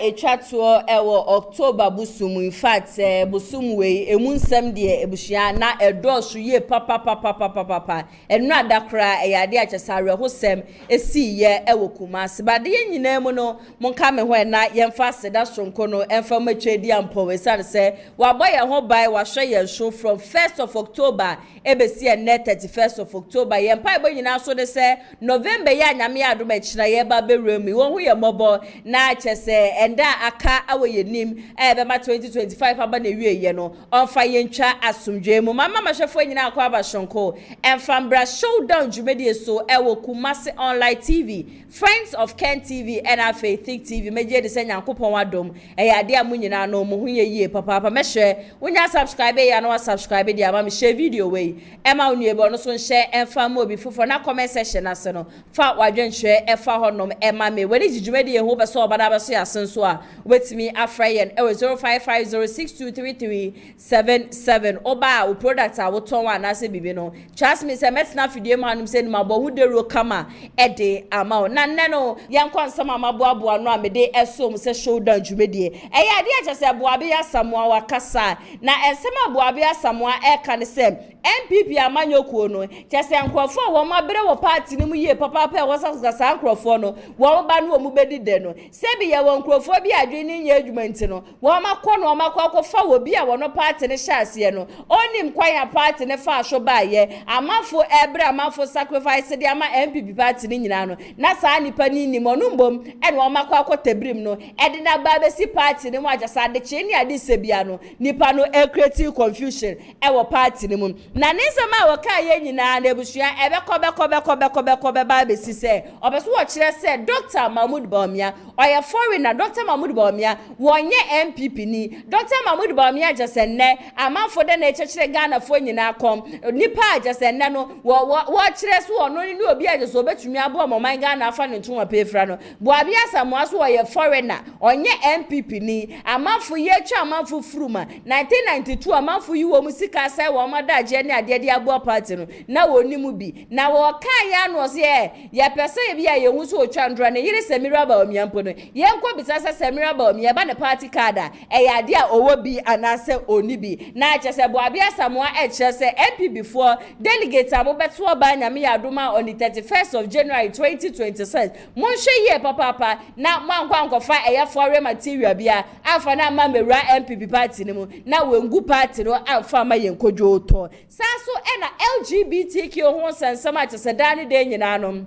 etwato ewo October busum in fact busum we emunsem de ebushia na edosu ye papa enu adakra eyade achesare hosem esi ye ewo Kumasi bade ye nyina mu no monka me ho na yemfa seda sonko no emfa matwedi ampo we sane se waboye ho bai wa hwe ye show from 1st of October ebesi ene 31st of October yempa ebo nyina so de se November ya nyame adom akira ye ba beremi wo hu ye mobo na achese enda aka awo yenim be ma 2025 aba na wie ye no onfa ye ntwa asomdwe mu mama mahwefo nyina akwa abashonko emfambra showdown jumedie so ewo Kumasi online TV Friends of Ken TV and Afa Thick TV meje de senya nkopon wadom ade amu nyina no mo hu ye yie papa mehwe wonya subscribe ya no subscribe dia ma me share video we ema onu ebe no so share emfa mo obi fofo na comment section ase no fa wadwenhwe efa honom ema me wani jumedie ho be so obada be so yasenso a wetimi afrayen ewo 0550623377 oba o product a woton wa na se bibi no trust me say metna fidie ma anum se ni mabo hu de ro kama ede ama na nne no yankwa nsama maboaboa no amede esom se showdown jumedie eya de achese boabe ya samoa wakasa na ensema boabe ya samoa eka ne se MPP amanyokuo no chese nkrofo wo mabere wo party ni mu ye papa wosasa nkrofo no wo ba no mu bedide no sebi ye wo nkrofo bi adwe ni nya adwumanti no wo makọ no makọ fa wo bi a wo no party ne hyase no onim kwanya party ne fa ahwo ba ye amafo ebre amafo sacrifice de ama MPP party ni nyina no na saa nipa ni ni monumbom ene wo makọ akotebrim no ede na ba be si party ne mu ajasa de che ni ade sebia no nipa no create confusion e wo party ne mu na nisema wo ka ye nyina na ebusua ebekọ ba be si se obeso wo kire se Dr. Mahmoud Bawumia oya foreigner Dr. Mahmoud Bawumia wonye MPP ni Dr. Mahmoud Bawumia jasenne amafo de na echekire Ghana fo nyina kom nipa jasenne no wo kire so ono ni obi ajeso obetumi abo omoman Ghana afa ne ntwa pefra no boabi asamoa so oya foreigner onye MPP ni amafo ye twa amafo fruma 1992 amafo yi wo musika sai wo madaje ne ade abo party no na woni mu bi na wo kan ya no se ye pese ye bia ye hu so otwa ndro ne yire Semira Bawumia mpo no ye nko bitasa Semira Bawumia ba ne party card e ya de a owo bi anase oni bi na achese boabi asamoa echese MPP for delegate amobeto ba nyame ya adoma on the 31st of January 2026 monhwe ye papa na mankwa nkofa eye for material bia afa na ma mewura MPP party ne mu na wengu party no afa ma ye nkodwo oto saso e na LGBTQ ho sansama achese dane de nyina no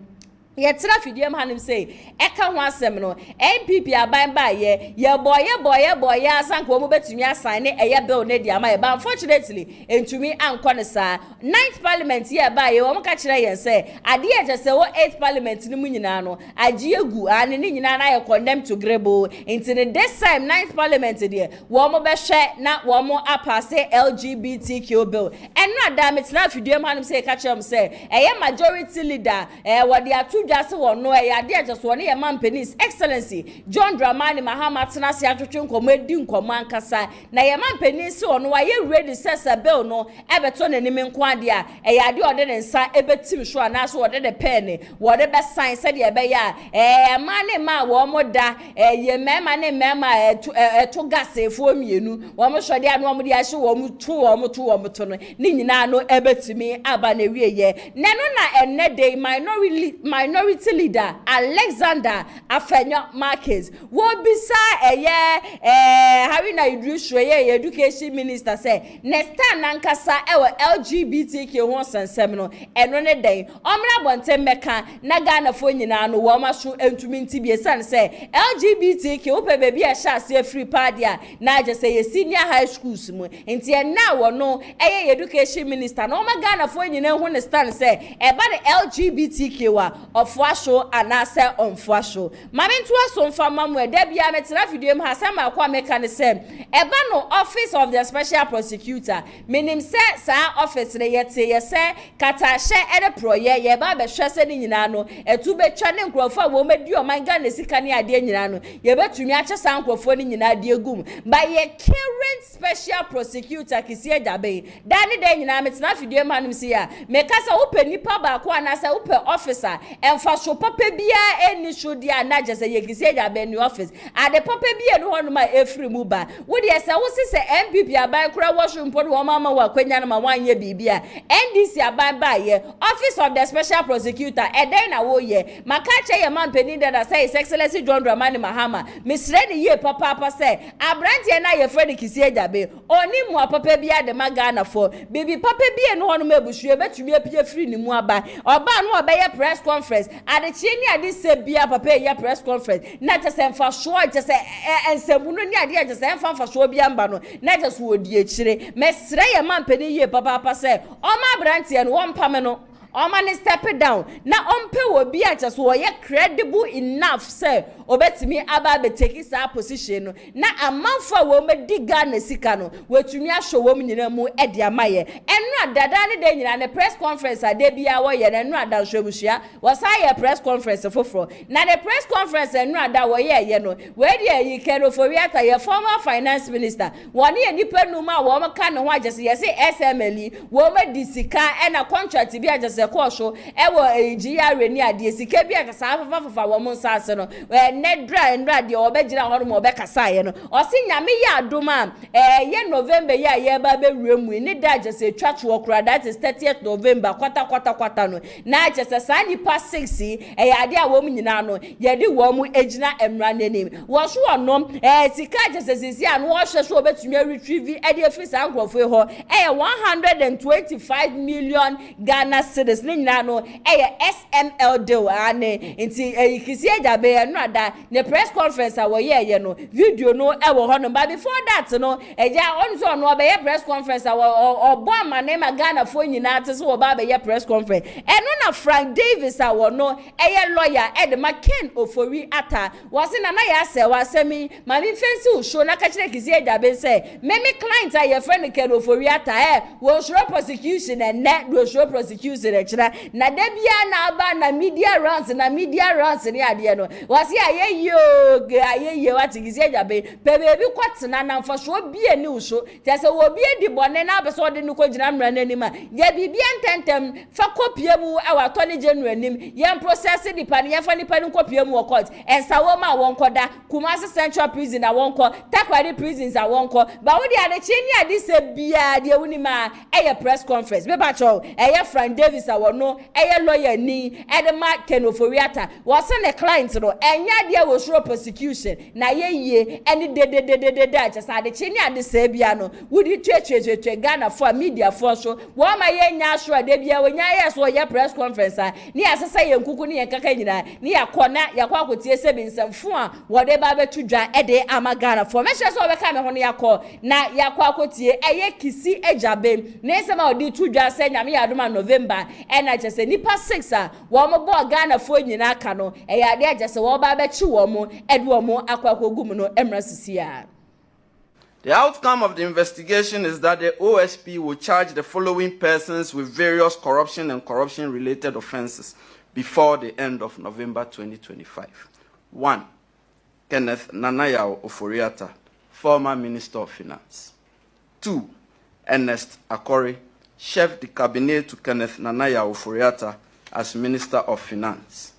yetra fidiem hanim say eka ho asem no MPP aban ba ye boy asanko mo betumi assign ne eye bill ne dia ma ye ba unfortunately entumi anko ne sa 9th parliament ye ba ye wo mo ka kire yen say ade ye jese wo 8th parliament ni mu nyina no agi egu ane ni nyina na ye condemn to grebo into this time 9th parliament there wo mo be hwe na wo mo apase LGBTQ bill eno adamit na fidiem hanim say ka kire mo say eye majority leader wo dia just one no ya de just one ye man penis excellency John Dramani Mahama tenase atwetwe nkomo edi nkomo ankasa na ye man penis ono wa ye ready sesa bill no ebeto nanim nko ade a ya de ode ne nsa ebetim so anaso ode de pen wode be sign said ye be ya mane ma wo moda ye mema ne mema to gasefo mienu wo mo hwede anu mo de ahye wo mo to no ni nyina no ebetimi aba na wie ye neno na enne day minority leader Alexander Afenyo Marquez wo bisa Harina Idris ye education minister say next time nankasa ewo LGBTQ ho sansem no eno ne den omra bontem meka na Ghana fo nyina no wo maso entumi ntibie san say LGBTQ wo pe baby a shase free party na je say senior high schools mu enti na wo no education minister no ma Ghana fo nyina ho ne stand say eba the LGBTQ wa ofwasho anase onfwasho mamentu asomfa mamu eda bia metira fidiem hasema akwa meka ne sem eba no office of the special prosecutor menim se sa office ne yete yese katashe ede proye ye ba be hwese ni nyina no etu betwa ne nkrofo wo medi o manga ne sika ne ade nyina no ye betumi ache sa nkrofo ni nyina ade egum by ye current special prosecutor Kesie dabe dani de nyina metira fidiem hanim se ya meka sa wo pe nipa ba ko anase wo pe officer emfa papa bia eni so dia na je se ye Kesie Jabe ni office ade papa bia no hono ma efri mu ba wo de se wo se MPP aban kura wo so mpo wo mama wa kwanya na ma wanye bibia NDC aban ba ye office of the special prosecutor eden na wo ye maka che ye man peni da say His Excellency John Dramani Mahama misre ni ye papa say abrante na ye Fred Kesie Jabe oni mu papa bia de magana for bibi papa bia no hono ma busu betumi apia free ni mu aba oba no obeye press conference ade chi ni ade se bia papa ye press conference na je se mfa so je se ensamu no ni ade je se mfa so bia mba no na je so odi echire mesre ye man peni ye papa say o ma abrante no won me no Omani step it down. Na ompe wo bi a just wo ye credible enough say obetimi aba be take sa position no. Na amanfo wo me diga na sika no. Wetumi ahwo wo nyina mu e de amaye. Enu adada ne de nyina ne press conference ade bia wo ye na enu ada hwebuhia. Wo sa ye press conference foforo. Na the press conference enu ada wo ye no. We de yi kero for wiata ye former finance minister. Woni ye nipa nu ma wo me ka ne ho agese ye say SMLE wo me di sika e na contract bi agese Kosho, ewo ejia reni ade sika bia kasa fafafa wo mo nsase no nedra ndra de obejira hono mo bekasa ye no osi nyame ya adoma ye November ya ye ba be wremu ni da jese twacho okra that is 30th November kwata no na jese sa nipa 6 ade a wo mu nyina no ye de wo mu ejina emra nanim wo so onom sika jese sisi an wo hwe so obetumi retrieve ade afi sa nkrofo ho 125 million Ghana cedis no SML deal ane nti Kesie Jabe no ada ne press conference a wo ye no video no e wo hono but before that no eja onzo no be press conference a obo amane ma Ghana fo nyina ate so wo ba be press conference eno na Frank Davis a wo no lawyer Ed McCain ofori ata was na na ya se wa semi ma mi fancy u show na ka kire Kesie Jabe say me client a ye friend Ken ofori ata wo show prosecution and net do show prosecution na debia na aba na media rounds ni ade no wasi ayeye wati Kesie Jabe pe bebi kwatena na mfasho bie ni uso tese wo bie di bone na abeso de no kogina mra nanima ye bibia ntentem fa kopie mu awa attorney general nim ye process di pan ye fa ni pan kopie mu court ensa wo ma won koda Kumasi Central Prison a won ko Takwari prisons a won ko ba wo di ade chi ni ade se bia de wuni ma press conference be ba cho Frank Davis a no lawyer ni edema kenoforiata was a client no enya dia wo show prosecution na ye any de just ade chi ni ade se bia no wudi twe Ghana for media for so wo ma ye nya show de bia wo nya yes wo ye press conference ni asesa ye nkuku ni ye kaka nyina ni yakona yakwa akotie se bi nsamfo a wo de ba betu dwa ede ama Ghana for me hye so be ka me ho no yakọ na yakwa akotie Kesie Jabe ne sema odi tu dwa se nyame ya adoma November na jese nipa 6 a wo mo bo Ghana fo nyina aka no ade ajese wo ba chi wo mo ede wo mo akwakogum no emra sisia. The outcome of the investigation is that the OSP will charge the following persons with various corruption and corruption-related offenses before the end of November 2025. 1. Kenneth Nanayao Oforiatta, former Minister of Finance. 2. Ernest Akori, Chef de Cabinet to Kenneth Nanayao Oforiatta as Minister of Finance.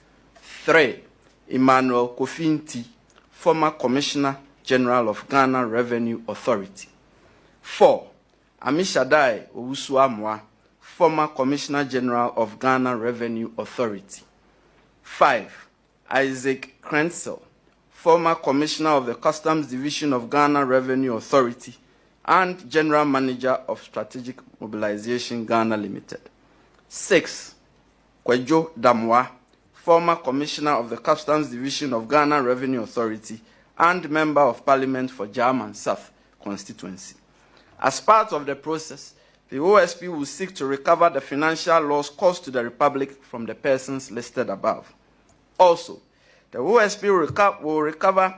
3. Emmanuel Kofinti, former Commissioner General of Ghana Revenue Authority. 4. Amishadai Obusuapanyin, former Commissioner General of Ghana Revenue Authority. 5. Isaac Krenzel, former Commissioner of the Customs Division of Ghana Revenue Authority and General Manager of Strategic Mobilization Ghana Limited. 6. Kwejo Damwa, former Commissioner of the Customs Division of Ghana Revenue Authority and Member of Parliament for German South constituency. As part of the process, the OSP will seek to recover the financial loss caused to the Republic from the persons listed above. Also, the OSP will recover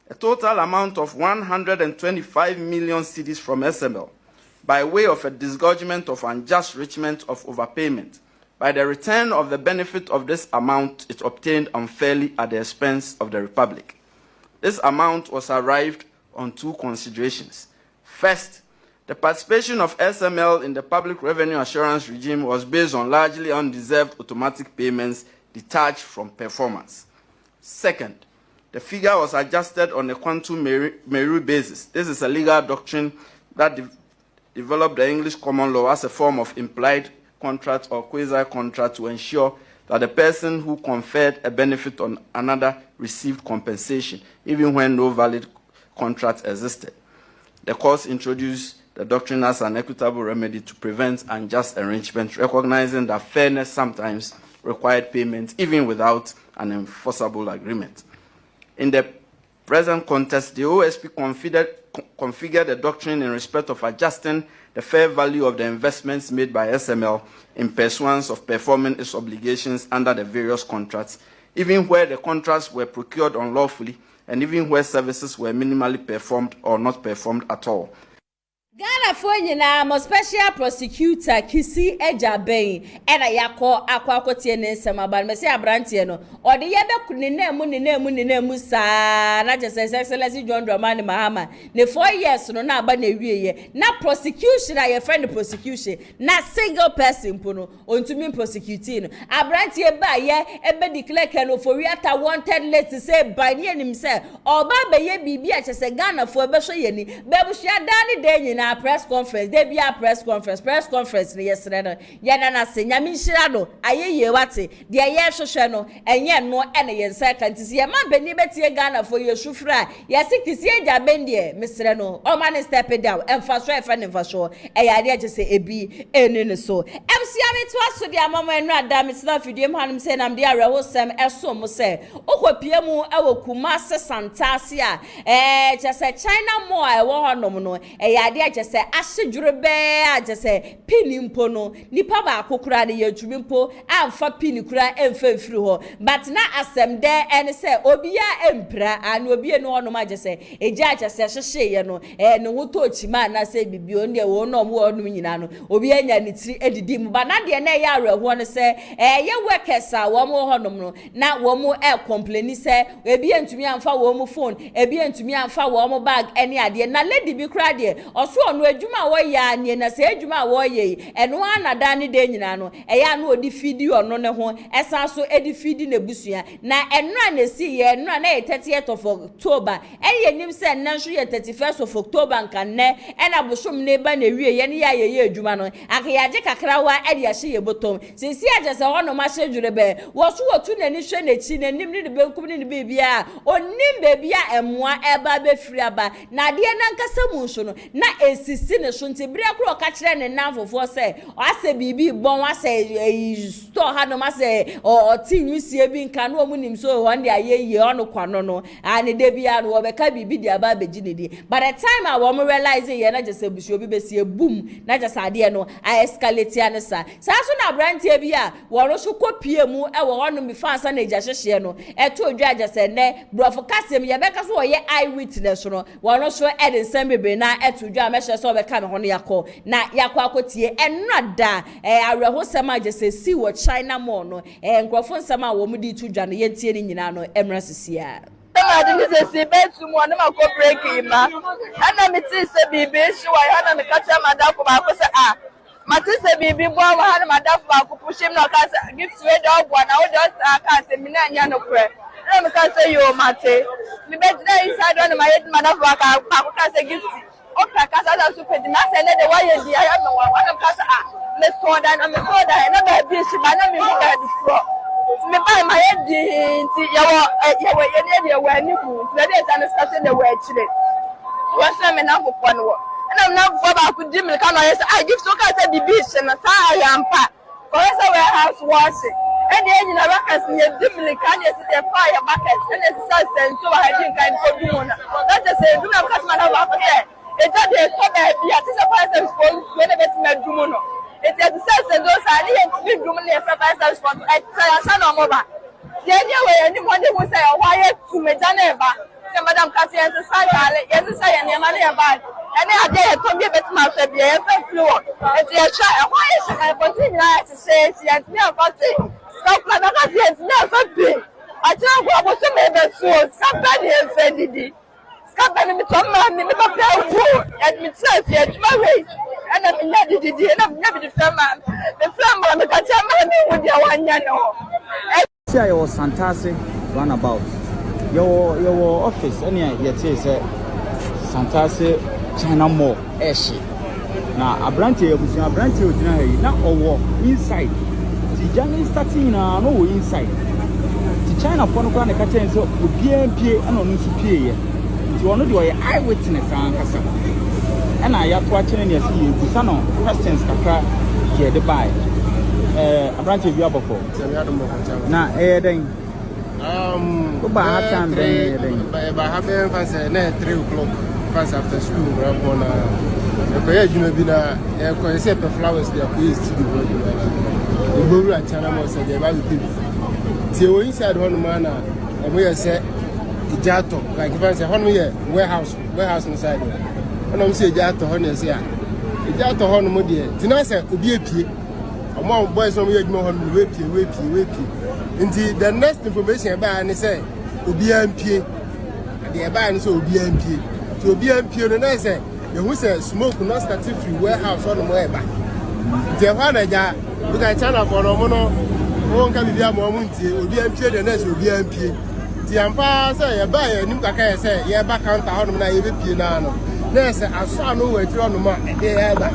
a total amount of 125 million cedis from SML by way of a disgorgement of unjust enrichment of overpayment by the return of the benefit of this amount it obtained unfairly at the expense of the Republic. This amount was arrived on 2 considerations. First, the participation of SML in the public revenue assurance regime was based on largely undeserved automatic payments detached from performance. Second, the figure was adjusted on a quantum meru basis. This is a legal doctrine that developed the English common law as a form of implied contract or quasi-contract to ensure that the person who conferred a benefit on another received compensation, even when no valid contract existed. The courts introduced the doctrine as an equitable remedy to prevent unjust enrichment, recognizing that fairness sometimes required payment even without an enforceable agreement. In the present context, the OSP configured the doctrine in respect of adjusting the fair value of the investments made by SML in pursuance of performing its obligations under the various contracts, even where the contracts were procured unlawfully and even where services were minimally performed or not performed at all. Ghana for nyina mo special prosecutor Kesie Ejaben ena yakọ akwakotie ne nsem aban me se abrantie no ode ye be ne nemu saa na just excellency John Dramani Mahama ne 4 years no na aba na wieye na prosecution a ye friend prosecution na single person pono ontumi prosecute no abrantie ba ye ebe declare can for we ata wanted list say by ne nim say oba be ye bibi a chese Ghana for be so ye ni be buhia dani de nyina press conference they be a press conference yesterday no yana na se nyame nhira no ayeye wate de ye hwehwe no enye no ene ye nsa kantisi ye man beni betie Ghana for ye shufra ye se Kesie Ejaben de mesre no o man step down emfa so efa ne mfa so e ya de se ebi ene so MC ameto aso de amama enu adam sna fidie mu hanum se nam de arewo sem eso mo se okopie mu e wo Kumasi santase a chese China mo e wo honom no e ya de se ashejure be ajese pini mpo no nipa ba akokura de yatumi mpo amfa pini kura emfa mfiri ho but na asem de ene se obiya empra an obiye no ono majese eja ajese hyehye ye no ne woto chima na se bibio ne wo no mo ono nyina no obiya nya ne tiri edidi mu ba na de na ya areho ne se ye workers a wo mo honom no na wo mo complain se ebiya ntumi amfa wo mo phone ebiya ntumi amfa wo mo bag ene ade na lady bi kura de oso ono adwuma wo ya ne na se adwuma wo ye eno anada ne de nyina no eya na odi fidi ono ne ho esa so edi fidi na busua na eno na si ye eno na 30th of October eye nim se na nso ye 31st of October nka ne ena bosom ne ba na wie ye ne ya ye adwuma no akayaje kakra wa ede ahye ye botom sisi agese ono ma hye dwure be wo so wotu na ni hwe na chi na nim ne de benkum ne bebia onim bebia emoa eba be firi aba na de na nkasa mu nso no na esisi ne so nti bria kro ka kire ne nanfofo se ase bibi bon ase store ha no ma se o tinwusie bi nka no mu nim so won de ayeye ono kwano no ani de bia no be ka bibi di aba beji ne di by the time I wo realize ye na just abusuo bi be se boom na just ade no I escalate ya ne sa so na brantie bi a wo so kopie mu e wo ono mi fansa na eja hyehye no eto odwa just ne brofo kasem ye be ka so ye eyewitness no wo so ede sembebe na eto odwa me hye so be ka me ho no yakọ na yakọ akotie enrada areho sema agese si wo China mall no nkrofo nsema wo mu di tu dwa no yentie ni nyina no emra sisia I didn't say betu mo na mako break ima ana meti se bibi shi wa ana me kacha madafu ba ko se mati se bibi bo wa ana madafu ba ko pushim no ka se gift we do bo na wo just ka se mi na nya no kre na me ka se yo mate mi be dey inside on my head madafu ba ka se gift okay kasa da super di na se ne de wa ye di aya me wa na kasa me so da na ba bi shi ba na me bi ga di fro me buy my head nti yawo ye de wa ni ku na de ta no start de wa chire wa se me na fofo no wo na na fofo ba ku di me ka no ye se give so ka se di beach na sa yampa ko se warehouse wash e de nyina ba ka se ye di me ka ne se de fire bucket e ne se senso wa hadin kan ko du mo na that is say do na ka ma na wa ko se e ta de ko ba bia ti se fire sense for we ne bet me du mo no it is sense those are the du mo ne fire sense for e sa na mo ba ye ne we ni mo de mo say why to me jana ba se madam ka se yense sa yale yense sa ye ne ma ne ba ene ade ye to bi bet ma fa bia ye fa flow it ye try why is I continue na to say she and me about it stop na ka se yense na fa bi a ti ko bo se me be so stop na ye fa didi stop na me to ma me ba pa wo and me try fe tuma we and me na didi and me na bi the fama me ka cha ma me wo dia wanya no Yetia your Santase runabout. Your office, any yet say Santase China Mall, Eshi. Now, a branch of Abusuapanyin now or inside. The journey starting now, no inside. The China phone can catch and so PMPA and on PA. You want to do an eyewitness and I have watching and you see Busano questions here the buy. A branch of Yabako. Now, then. About time, by having fans at 3 o'clock, fans after school, upon a set of flowers they are pleased to be working. The Guru and China said they're about to be. So inside one man, and we are set Jato, like if I say, Honey, warehouse inside. And I'm saying Jato, Honey, say, Jato Honey, Tinasa could be a P. Among boys from here, more whippy. Indeed, the next information about and say, OBMP, the Aban so OBMP. To OBMP, and I say, you say smoke not starting free warehouse on the way back. The one I got, look at China for no mono, one can be a moment, OBMP, the next OBMP. The Empire say, a buyer, Nuka say, yeah, back on the home, I even piano. There's a son who went on the mark, they have back.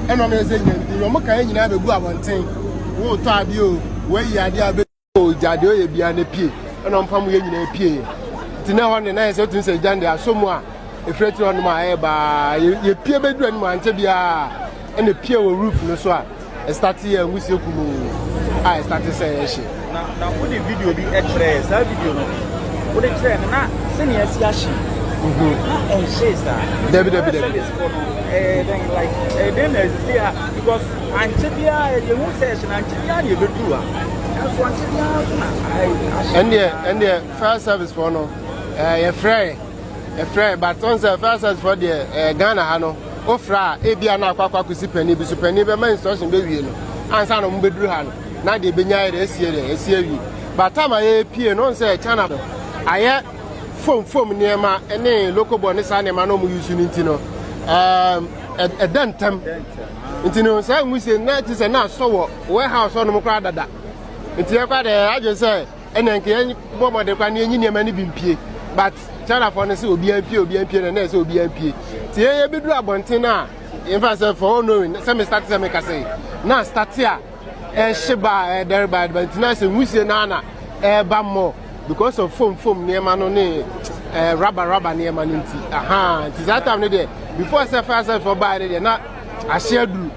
And I'm saying, you're more kind of a good one thing. Won't tell you where you are. Jadio be an AP, and I'm from the AP. To now on the night, so to say, Jan, there are somewhere a fret on my by your peer bedroom, and Tabia, and the pier roof no so. I started here with you. I started saying, now, would the video be extra? Video, would it say, not senior Yashi? And says that then like then because Antibia, you won't say, Antibia, you do. And the fire service for no, a fray, but once a fire service for the Ghana Hano, Ofra, Abiana Quakusi Penny, Penny, my instruction baby, and son of Bedruhan, not the Benya, SCV. But time I appear, no say, China, I had phone near my any local bonus animal using Intino, a dentam. Intino, so we say, that is a not so warehouse on the Mokrada. It's I just say, and then can bomb the Canadian many BMP, but China for us will BMP, and next will BMP. See, a bit Bontina, in fact, for knowing some start to make a say. Now, start here, and Sheba, there by Bentina, and we say Nana, Bamo, because of foam near Manone, rubber near Maninti. Aha, it is that time day. Before I say first for body, not I share blue.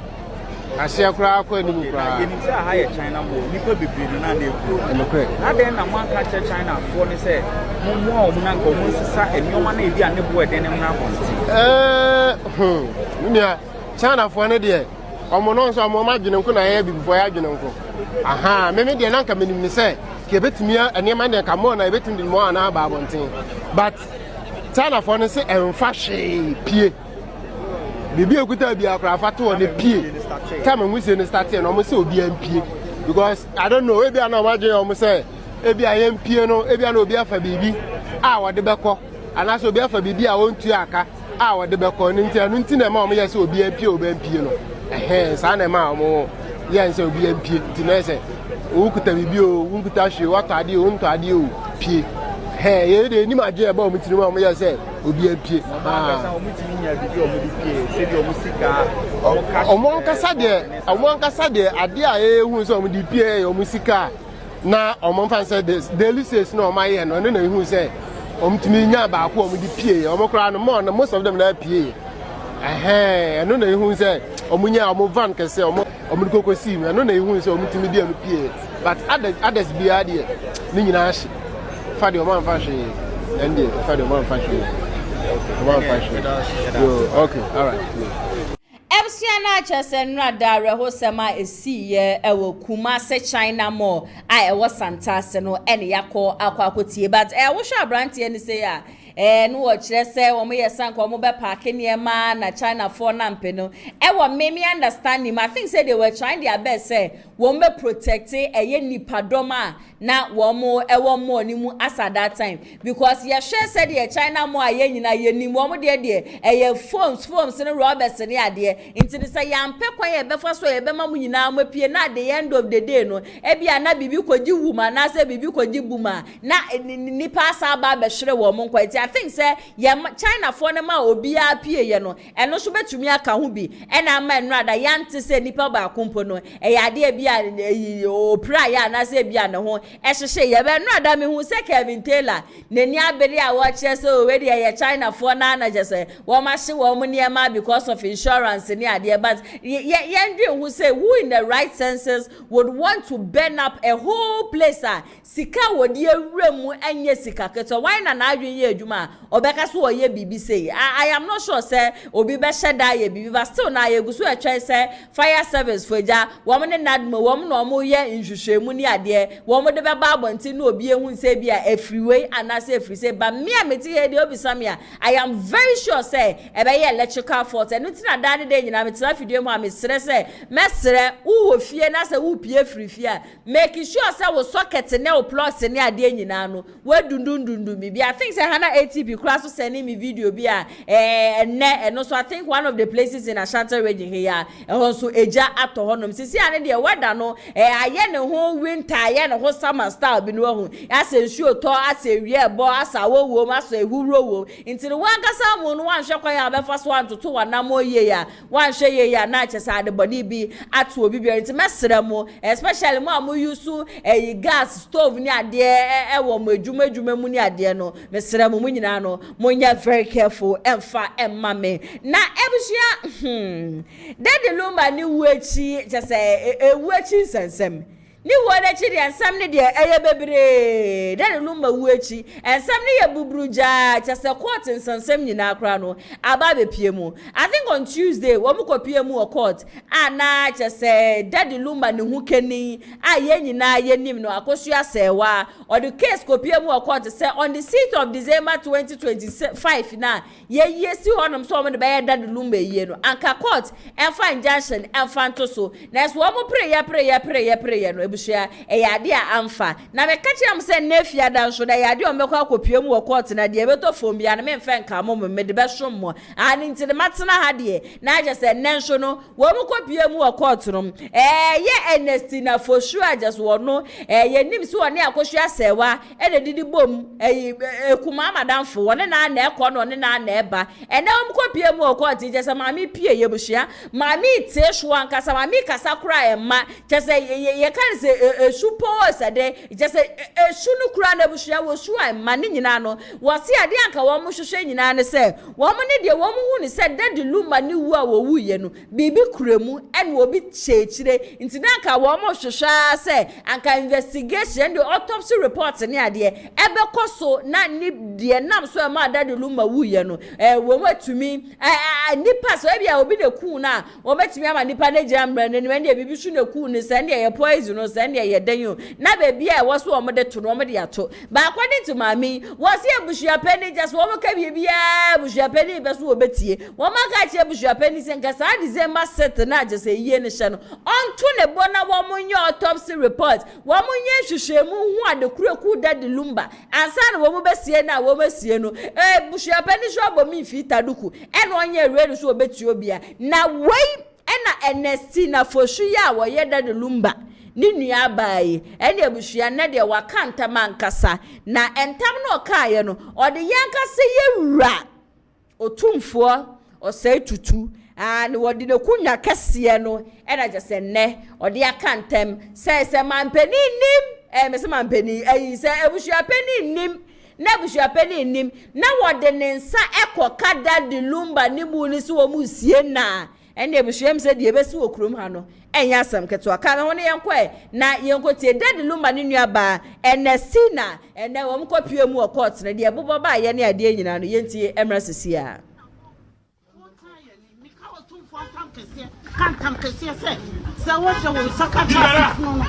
I share crowd when you higher China more. You could be breathing and then I want to catch China for the say, more Munanko, and your money be a new boy than China for an idea. Or Monos or Momagino could I have before I do. Aha, maybe the Nanka meaning say, give it to me and your man come on, I bet in the more now about one thing. But China for the say, and fashion, P. Maybe a good idea to on the P. Come and we say start and almost so BMP. Because I don't know, maybe I know what you almost say. Maybe I am piano, maybe I know be for baby. Our the Beko, and I shall be for baby. I want to Yaka. Our the Beko, and Intina Mamma, yes, will BMP or BMP. Hence, I am more. Yes, so BMP. Tinese. Who could tell you, who could touch you, what I do, P. Hey, you didn't imagine about me to know what I said. OBMP. Omonka sade adia ehun so mo di PA o musika na omonfa said this daily says no my here no na ehun say omtumi nya ba ko o mo di PA omokra no more most of them na PA no na ehun say omunya omo van kese omo di kokosi no na ehun say omtumi di am PA but others be ade ni nyina hye fa de oman fa hye ende fa de oman fa hye. Okay, all right. Abusuana CHASES nrada rehosema esi ye ewo Kumasi China Mall a ewo Santase no ene yakọ akwakotie but wo hwa brante ni say ya no wo kire se wo mo ye sanka wo mo be park niema na China for na mpeno me understand him. I think say they were trying their best say wo be protect eye nipadoma na wo mo mo ni mu as at that time because ye share said the China mo aye nyina ye ni wo mo de eye phones no robbers ni ade inti say yampe kwan ye be fa so ye be ma mu nyina mo pie na at the end of the day no e bia na bibi koji wuma na say bibi koji buma na ni pass aba be hwere wo mo kwati. I think say ye China for na ma obi a pie ye no eno so betumi aka ho bi e na ma enrada yante say nipa ba kompo no e ya de bia o pra ya na say bia ne ho e hyehye ye be enrada me hu say Kevin Taylor nani abere a wo kire say o we de ye China for na je say wo ma hye wo mo niema because of insurance ni ade but ye ndwe hu say who in the right senses would want to burn up a whole place sika wodi awura mu enye sika keto why na adwen ye adwuma obeka so oye bibi say I am not sure say obi be sheda ye bibi but still na ye gusu atwa say fire service foja wo mo ne nadmo wo mo no mo ye nhwehwemu ni ade wo mo de be ba abonti na obi ehun say bia afriway anase afri say but me ameti he de obi samia I am very sure say e be ye electrical fault enu ti na dane de nyina metira fidie mu amesere say mesere wo fie na say wo pie free fie make sure say wo socket ne wo plus ne ade nyina no we dundundundu bi I think say Hana ATP class so send me video bi and so I think one of the places in Ashanti region here also eja ato honom sisi ane de weather no aye ne ho winter aye ne ho summer style bi no ho ase nsuo to ase wie bo asa wo ma so ehuro wo nti no wankasa mo no wan hwe kwan ya be fa so antoto wanam ye ya wan hwe ye ya na chese ade body bi ato obi bi nti mesere mo especially mo am use gas stove ni ade wo mo adwuma mu ni ade no mesere mo nyina no mo nya very careful emfa emma me na ebusia daddy Lumba ni wuachi chese ewuachi sensem ni wona chi de ansam ne de eye bebre daddy Lumba wuachi ansam ne ye bubruja chese court nsensem nyina akra no aba be pie mu I think on Tuesday wo mo ko pie mu court ana chese daddy Lumba ne hu keni aye nyina ye nim no akosu asewa or the case ko pie mu court say on the 6th of December 2025 na ye si honom so mo de be daddy Lumba ye no anka court enfa injunction enfa ntoso na so wo mo prayer no ebushia eyade a amfa na me ka kire am say nefia da nso da yade o mekwa akopie mu court na de beto fom bia na me mfa nka mo me de be som mo ani nti de matena ha de na aje say nenso no wo mo kopie mu court no ye Ernestina Fosu ajas wo no ye nim si woni akosua sewa e de didi bom kuma madamfo woni na na ekọ no na eba na wo mo kopie mu court je say mami pie ye bushia mami te so ankasa mami kasa kura emma je say ye kan say suppose de je say sunu kura na bushia wo su emma ni nyina no wo se ade anka wo mo hwehwe nyina ne say wo mo ne de wo mo hu ne say daddy Lumba ni wu a wo wu ye no bibi kuremu en wo bi chechire nti na anka wo mo hwehwa say anka investigation the autopsy report ne ade ebe koso na ni de nam so e ma daddy Lumba wu ye no wo matumi nipa so e bia obi de ku na wo matumi ama nipa na jambra ne ne bibi su na ku ne say ne ye poison no say ne ye dan yo na ba bia e wo so wo mo de to no mo de ato ba according to mami wo se Abusuapanyin just wo mo ka bia Abusuapanyin be so wo betie wo ma ka che Abusuapanyin se nka sa December set na je say ye ne hye no onto ne bona wo mo nye autopsy report wo mo nye hwehwemu hu ade kureku daddy Lumba ansa na wo mo besie na wo besie no Abusuapanyin so abomi fita duku eno onye ready so obetie obia na wei ena Ernestina Fosu ya wo ye daddy Lumba ni nua bae ene abusua na de wakanta mankasa na entam no kaaye no ode yankase yewura Otumfour osai tutu and wodi de kunya kese no ena jese ne ode akantem se mampeni nim me se mampeni se Abusuapanyin nim na Abusuapanyin nim na wode ne nsa ekoka daddy Lumba ni mu ni so wo mu sie na ene abusuam se de besi wo krom ha no enya asam keto aka me hono yenkɔ na yenkotie daddy Lumba ni nua ba Ernestina ene wo mkopie mu court na de bobo ba ye ne ade nyina no yentie emra sisia Ntam Kesie say what you will sacrifice no no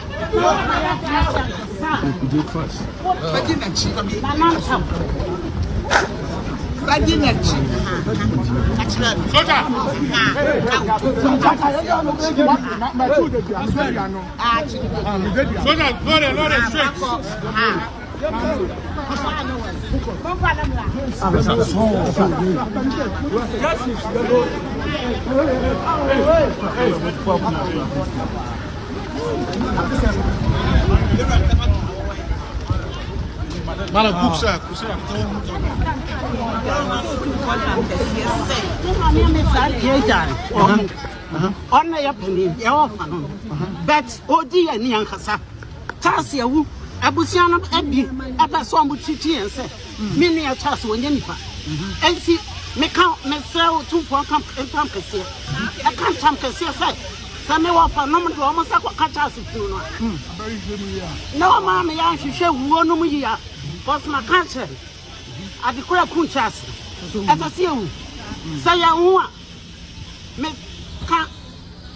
Mala kupsa. On your penny, your bet, oh dear, Niankasa. Tassia, who Abusiana Abby, Abasom with Chichi and say, Many a chas when Yenipa. And see, me count myself 2 for Ntam Kesie. I can't Ntam Kesie say. Some of our number almost a catch no, mammy, I should show one year. What's my country? I declare Kunchas. As I see you, say I want me can't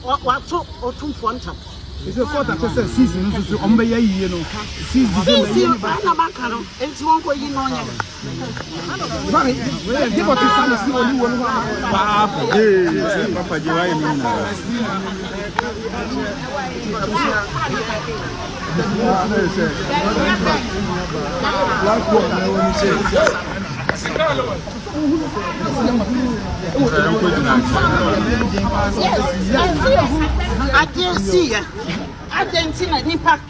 what so Otumfour Ntam. It's a quarter to season to Ombe, you know. Season, Bacano, and you won't go in on you. Give us the only one. Papa, you I didn't see it. I didn't see an impact.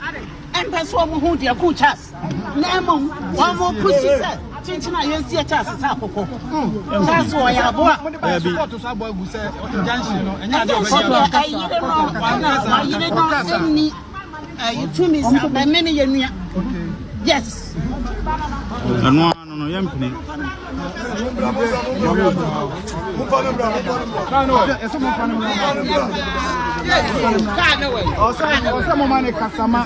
And that's what who dear good chas. Nemo, one more pussy said. Chinchina, you see a chas. That's why I bought to Sabo who said, Junction, and I didn't know you two miss by many years. Yes. no, young penny. Some money customer.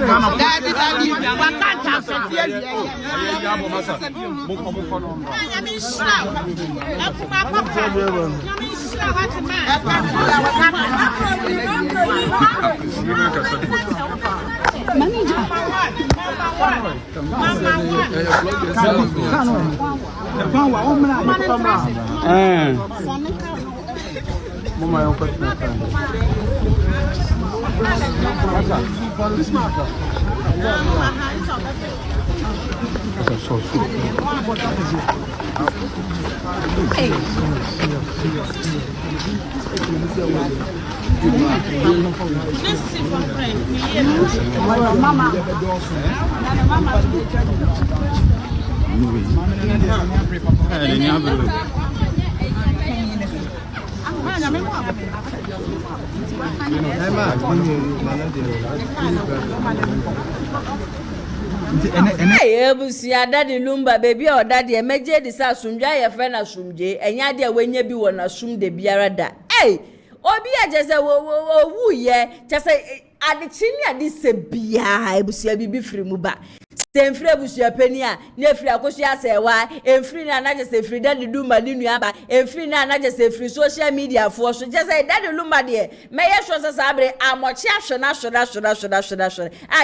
Hey, Abusia, Daddy Lumba, baby, or Daddy, a major disasumja, your friend Asumje, and Yadia when you be one assume the Biarada. Hey, Obia just a woo, yeah, just a at the chinia, this a bia, Abusia be free muba. Same free Abusuapanyin, near free Akosia say why, and free na just a free Daddy Lumba, Ninuaba, and free na just a free social media for so just say Daddy Lumba, dear. May I show us a much action, I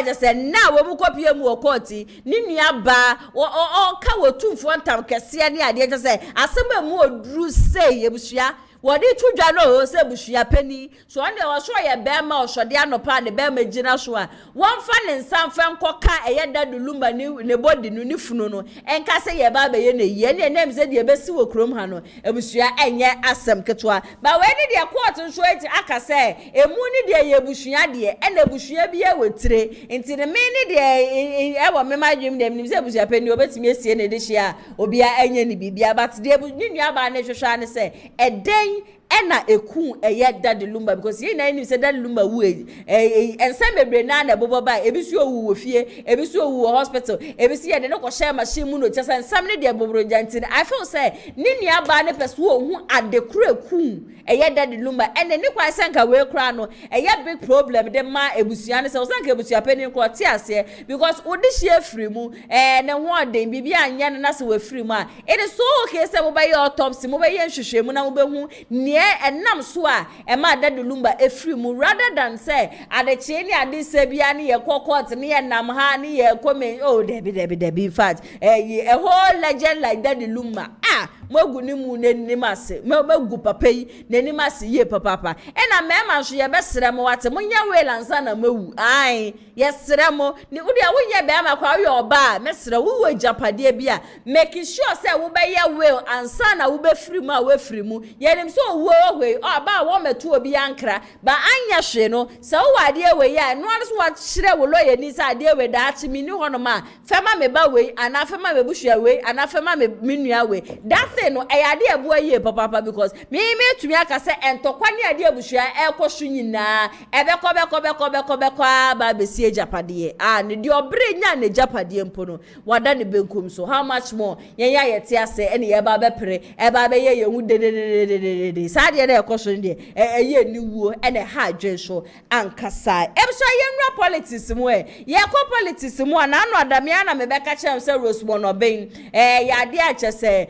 just said now we will copy a more quality, Ninuaba, or Otumfour Ntam Kesie, and I just say, as some more Drew say, Abusia. What did you know? Say Abusuapanyin. So I was sure a bema or Shadiano pan the bema general. One fan and some fan coca a yada the Lumba new in the body nufuno and Cassa ya baba yen name said your best will chrome hano. Abusua and ya asam catwa. But when did your quarter show it? Aka say a moony dear Abusia dear and Abusia be a with tray into the many day in our memory dream them Abusuapanyin over to me see this year or be any bibia but they would need your banner say a day. Ena eku eye Daddy Lumba because ye na ni say Daddy Lumba wu ensem bebre na na bobo ba ebisu owu wo fie ebisu owu hospital ebisu ye de no ko share machine mu no chese ensem ne de bobro jantin I feel say ni nua ba ne peso ohu adekuru eku eye Daddy Lumba ene ni kwa sanka we kra no eye big problem de ma ebusua ne say osanka Abusuapanyin ko ti ase because odi hie free mu ne ho den bibia anya na se we free mu a it is so okay say mo ba ye autopsy mo ba ye nhwehwemu na mo be hu and nam so a ma Daddy Lumba e free mu rather than say adeche ni ade se bia ne ye court ne ye nam ha ne ye come oh debi in fact a whole legend like Daddy Lumba mogu ni mu n'anim ase mogu papa yi n'anim ase ye papa e na mema so ye besere mo wate munya we lansa na mawu ai yesere mo ni udi a wunye be ma kwa we oba mesere wo japade bia make sure say wo be ye will ansa na wo be free mu a we free mu yenim so wo hwe oba wo metu obi ankra ba anya hwe no se wo ade we ya no so wa kire wo loye ni sa ade we da achi mi ni hono ma fema me ba we ana fema me bushua we ana fema me minua we that thing no e ade abo ye papa because me tumi aka se entokwa ni ade abushua e koso nyina e be ko ba be sie japade ne de obre nya ne japade mpo no wada ne benkum so how much more yen ya yete ase ene ye ba be pere e ba be ye hu de sa de na e koso de ye ni wuo ene ha adwen so ankasa e so yenra politics mu ye ko politics mu na anu adamia na me be ka chem se Rose Monobin ya de a chese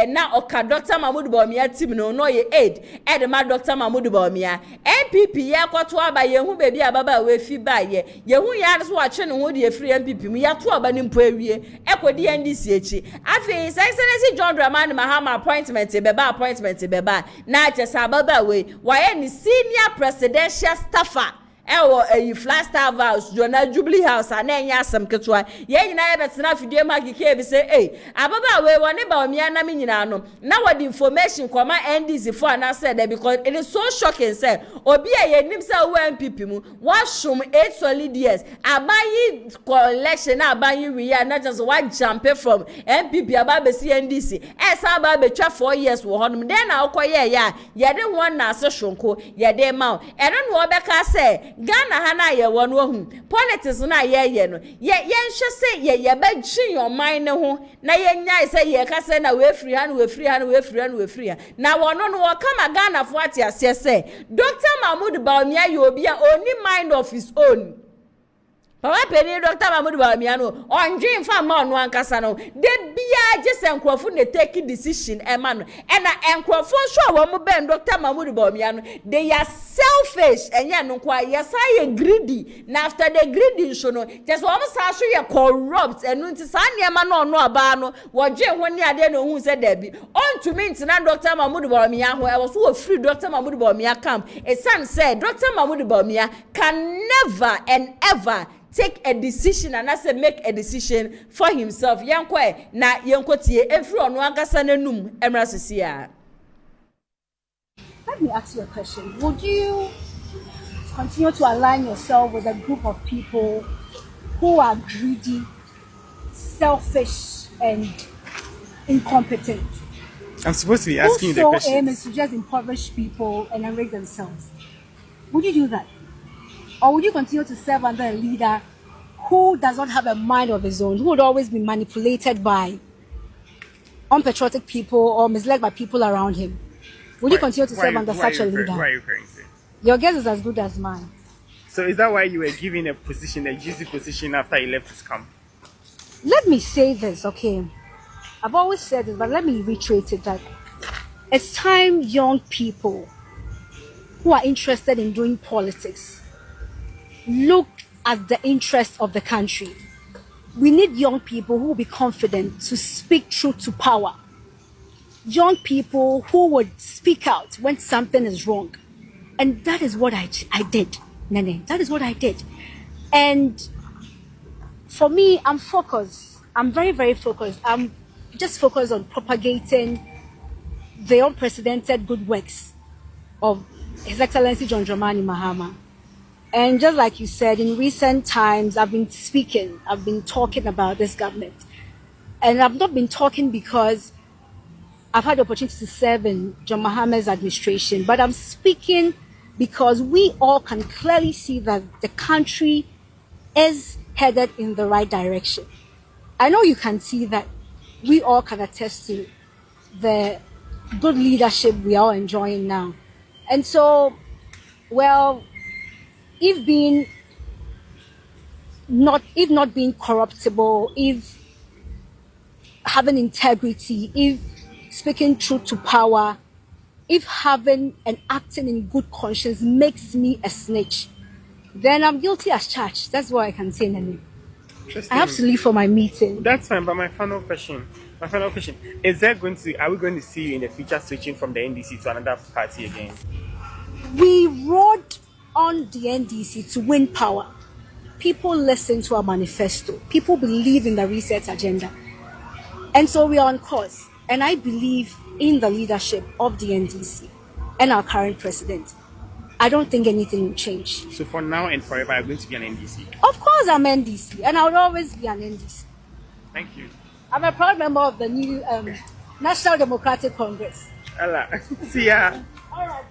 na oka Dr. Mahmood Bawumia team no ye aid e de ma Dr. Mahmood Bawumia MPP ye kwato aba ye hu bebi ababa we fi ba ye hu ya so wa twe ne ho de free MPP mu ya to aba ni mpo awie e kodi NDC echi afi Excellency John Dramani Mahama appointment beba na chese ababa we wa ye ni senior presidential staffer ewo flat star house Jonah Jubilee house anenya asem ketwa ye nyina ye betena fidie magike bi say ababa we woni Bawumia na me nyina no na what information koma NDC for na said because it is so shocking say obi a ye nim say wo MPP mu washum 8 solid years abayi collection abayi we ya na just what jump from MPP ababa si NDC esa ababa twa 4 years wo honum den na okoye ya ye de won na ase shonko ye de ma eno no obeka say Ghana hana ye won wo politics na ye no ye nhwe se ye ba twi your mind ho na ye nyai se ye ka se na we free na wono no wo kama Ghana fo ati ase se Dr. Mahmood Bawumia ye obi a oni mind of his own Papa Penny Dr. Mahmood Bawumia no onjin fa ma ono ankasa no de bia je se nkrofo na take decision e ma no e na nkrofo so wo mo ben Dr. Mahmood Bawumia no they are selfish enye no kwa yes I greedy na after the greedy so no just wo mo sa so ye corrupt enu nti sa ne ma no ono aba no wo je ho ne ade no hu se da bi ontumi ntina Dr. Mahmood Bawumia ho e wo so free Dr. Mahmood Bawumia camp a son said Dr. Mahmood Bawumia can never and ever take a decision and as make a decision for himself yanko na yanko tie every onu agasa nanum emra sesia. Let me ask you a question. Would you continue to align yourself with a group of people who are greedy, selfish and incompetent? I'm supposed to be asking you the question. Whose sole aim is to just impoverish people and enrich themselves. Would you do that? Or would you continue to serve under a leader who does not have a mind of his own, who would always be manipulated by unpatriotic people or misled by people around him? Would you continue to serve under such a leader? Why are you referring to? Your guess is as good as mine. So is that why you were given a position, a juicy position after he left his camp? Let me say this, okay? I've always said this, but let me reiterate it that it's time young people who are interested in doing politics look at the interests of the country. We need young people who will be confident to speak truth to power. Young people who would speak out when something is wrong. And that is what I did, Nene. That is what I did. And for me, I'm focused. I'm very, very focused. I'm just focused on propagating the unprecedented good works of His Excellency John Dramani Mahama. And just like you said, in recent times, I've been talking about this government. And I've not been talking because I've had the opportunity to serve in John Mahama's administration, but I'm speaking because we all can clearly see that the country is headed in the right direction. I know you can see that we all can attest to the good leadership we are enjoying now. And so, well, if not being corruptible, if having integrity, if speaking truth to power, if having and acting in good conscience makes me a snitch, then I'm guilty as charged. That's what I can say, Nani. I have to leave for my meeting. That's fine, but my final question. My final question: are we going to see you in the future switching from the NDC to another party again? We rode on the NDC to win power. People listen to our manifesto. People believe in the reset agenda. And so we are on course. And I believe in the leadership of the NDC and our current president. I don't think anything will change. So for now and forever, I'm going to be an NDC? Of course I'm NDC. And I will always be an NDC. Thank you. I'm a proud member of the new National Democratic Congress. Allah. See ya. All right.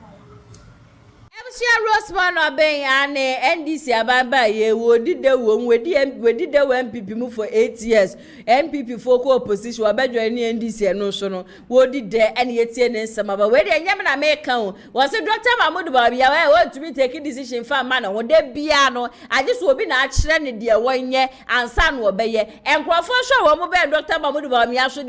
Roseman Obey and NDC Ababa ye did the one we did the MPP move for 8 years. MPP for opposition were better any NDC and no sono. What did there any ATN some about where the Yaman American was a Dr. Mahmoud Babi? I want to be taking decision for man or de piano. I just will be not trending dear 1 year and son will be and Crawford show one mobile Dr. Mahmoud Babi. I should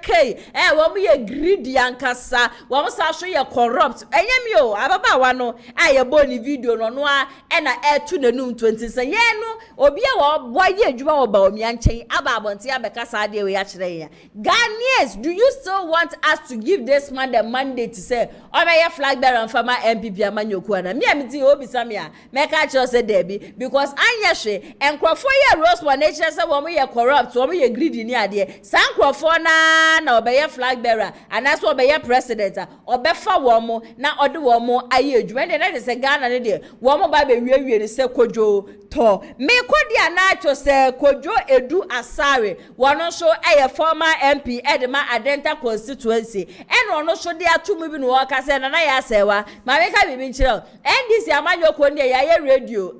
K. Won't be a greedy and cassa. One was actually a corrupt. I am you. Ababa one. I boni video no noa e na e to the noon 20 say ye no obi e wo boye adwuma wo ba omi anchen aba abonte abeka sa de we ya kire ya. Ghanaians, do you still want us to give this man the mandate to say obey flag bearer and farmer MPP amanyoku ana me amiti obi samia make a cho say debi because anya hwe enkrofo ye rose one nature say wo ye corrupt wo ye greedy ni ade san krofo na obey flag bearer and that's what obey president obefa wo mo na ode wo mo aye when they say Ghana ne de wo mo ba be wie ne se kojo to me kodi anacho se kojo edu asare wono so eye former MP edema adenta constituency and wono so de atumu bi no waka se na ya sewa ma me ka bibi nchire NDC amanyoko ne ya radio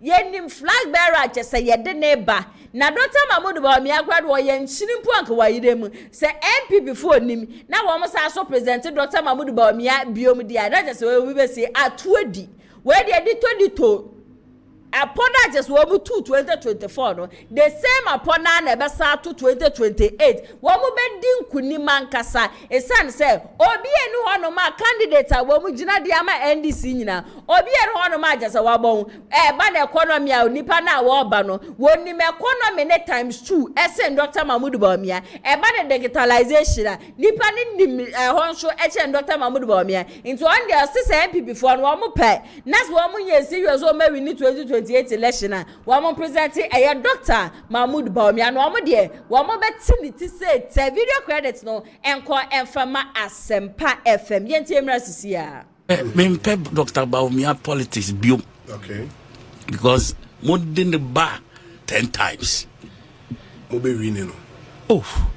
yenim flag bearer che se ye de ne ba na Dr. Mahmoud Baumi agrad wo ye nchirimpu anka wayiremu se MP before nim na wo mo sa so present Dr. Mahmoud Baumi biom dia na just we be say atuadi we dey dito Apona just wo mu 2024 no the same apona na be sa to 2028 wo mu be di nkuni mankasa esan say obi enu hono ma candidate wo mu gina dia ma NDC nyina obi enu hono ma just wa bon ba na economy a nipa na wo ba no woni me economy ne times 2 esen Dr. Mahmoud Baumi ba na digitalization nipa ni nim honso eche Dr. Mahmoud Baumi into on the assistant MP before wo mu pe nas wo mu ye serious wo ma win 2028 election wa mo present a Dr. Mahmoud Baumi and wa mo de wa mo betinity say te video credits no enko enfama asempa FM yenti emra sisia me pep Dr. Baumi politics bio okay because mo didn't bar 10 times mo be winning no oh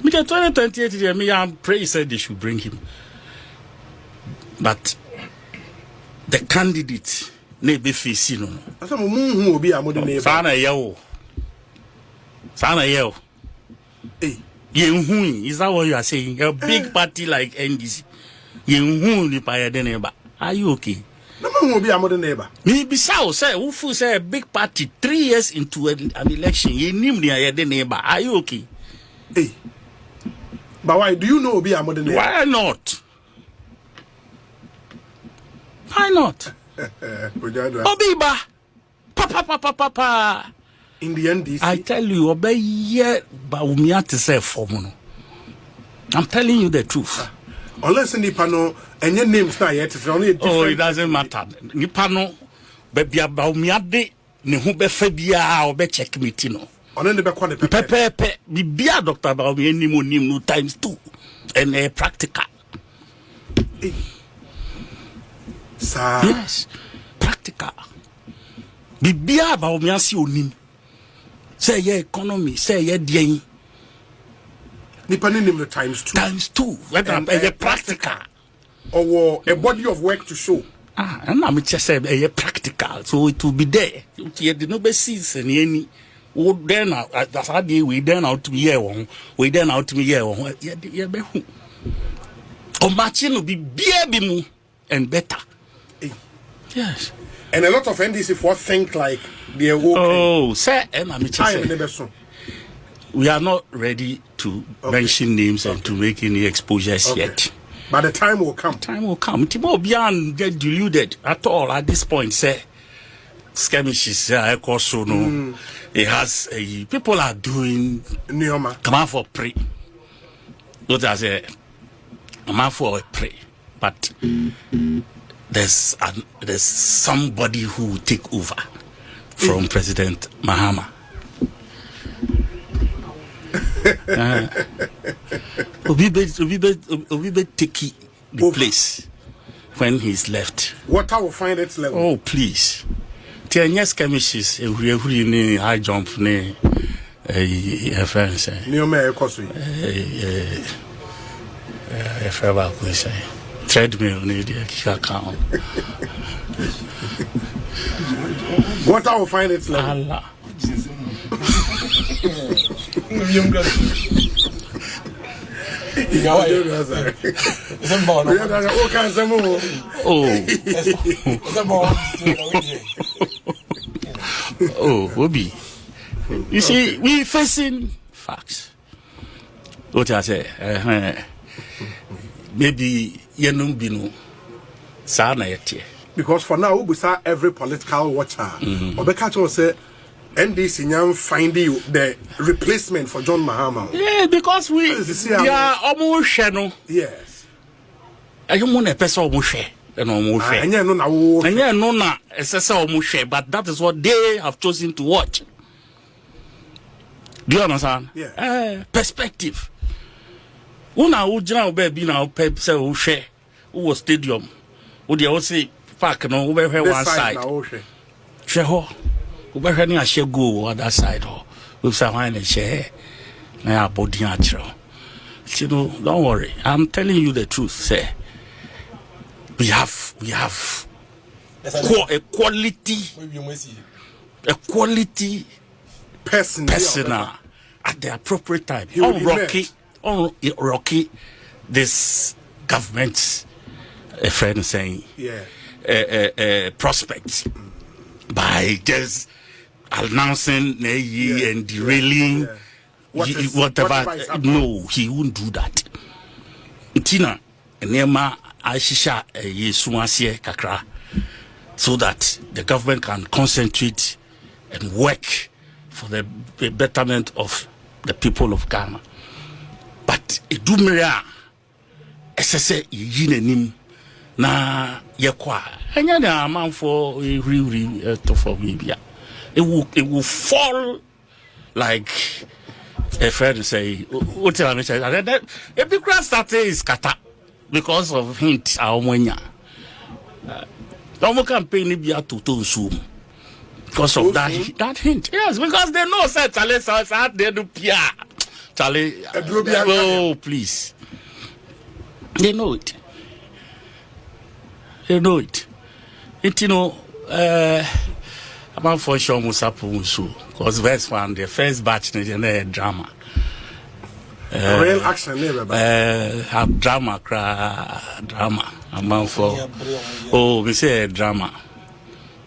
me 2028 me am pray said they should bring him but the candidate ne be face no asa mo hu obi amode ne ba sana yew yenhu is that what you are saying a big party like NDC yenhu ni pa ye de ne ba are you okay na mo hu obi amode ne ba me be say who fu say a big party 3 years into an election yenim ni ye de ne ba are you okay but why do you know obi amode ne why not Obiba papa in the NDC I tell you obey Baumia to say formuno I'm telling you the truth unless nipa no enye names na yet is only a different it doesn't matter nipa no baby Baumia de ne ho be fa bia obe check meeting no ono ne be kwa ne pepe bibia Dr. Baumia ni mo nim no times 2 and practical Sir. Yes, practical. Bibia Baumia si onim. Say ye economy, say ye dien. Nipa ni nim the times 2. Times 2. Whether practical. Or a body of work to show. And I'm just say ye practical, so it will be there. You did no be season any. Oh, then that's how we then out to be here. We then out to be here. Ye be who? O matching will be be mu and better. Yes. And a lot of NDC for think like they are okay. Oh, sir, and I'm just we are not ready to mention names and to make any exposures yet. But the time will come. Time will come. Timo Bian get deluded at all at this point, sir. Skirmishes, I also no. It has people are doing come out for pray. What I say, come out for a pray, but there's somebody who will take over from President Mahama. Obibe take the place when he's left. What I will find its level? Oh, please. Yes, chemists, every high jump, ne, friends, if ever could say, treadmill, need a account. What I will find its level? Allah. Oh, Obi. You see, we facing facts. What I say, maybe Yenum Binu, Sana Yeti. Because for now, we saw every political watcher. Obekacho say, NDC Nyam finding the replacement for John Mahama. Yeah, because we are almost channel. Yes. I don't want a person almost share. And almost share. And yeah, no, almost share, but that is what they have chosen to watch. Do you understand? Yeah. Perspective. Una ujina baby now pep say who share. Who was stadium. Who they all say park no over here one side. Share ho. Over here share go other side ho. We say why na share. Na body natural. You know, don't worry. I'm telling you the truth, say. We have a quality personal at the appropriate time. Rocky this government's a friend saying prospects by just announcing and derailing whatever. No, he won't do that. Tina Nema Aisha Yesumasie Kakra, so that the government can concentrate and work for the betterment of the people of Ghana. But Idumria SSA Yinenim na Yakwa. Anya na man for to for Libya. It will fall like a friend say, what a big grass started is kata. Because of hint, our money. No campaign Libya to zoom. Because of that hint. Yes, because they know that Charlie out there do PR. Charlie, oh please. They know it. They know it. It you know, I'm for sure Musapu because first one, the first batch is drama. Real action never have drama drama amount for we say drama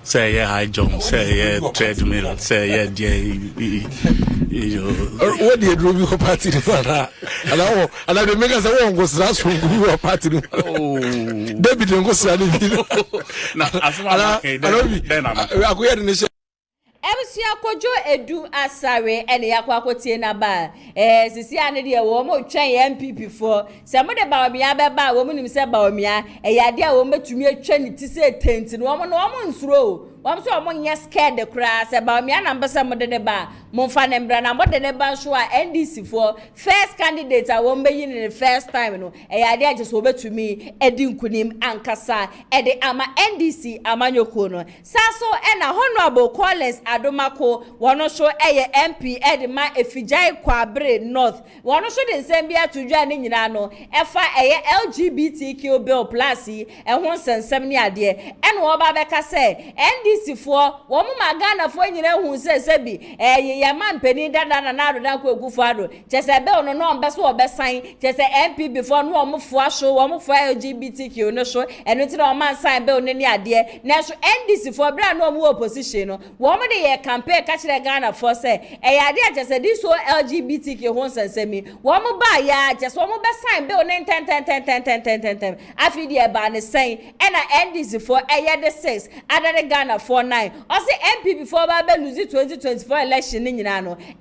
say high jump say treadmill say what do you do with party and I make us a go stress from party David go Ebusia kojo edu asare ene yakwa akotie na ba sisi ane de wo mo twen MPP for se mo de ba omia be ba wo mo nim se ba omia yade a wo metumi atwa ni ti se tenti no mo nsuro wam so mo nya scared the cry se ba omia na mbasa mo de ba mo fa ne mbra na mo de ne ba so a NDC for first candidate a wo mbe yin the first time no yade a just wo betumi edi nkunim ankasa ede ama NDC amanyoko no saso ena honorable Collins Adomako wono so MP edema efijai kwabre north wono so de nsembia tudwa ne nyina no efa LGBTQ bill plus ho sensem ne ade ene wo ba beka se NDC for wo mu magana fo nyina hu se bi ye man pani dada na na do ko egufo ado chese bill no no mbe so obesan chese MP before no mo fo asho wo mo fo LGBTQ no so eno ti no man sign bill ne ade na so NDC for bra no mo opposition no wo mo de ye campaign campaign catch the Ghana for say I just said this whole LGBTQ won't say me one more buy ya just one more best sign bill 10 I feel the ban is saying and I end this for a year the 6 other the Ghana 49 or say MP before Babe lose 2024 election in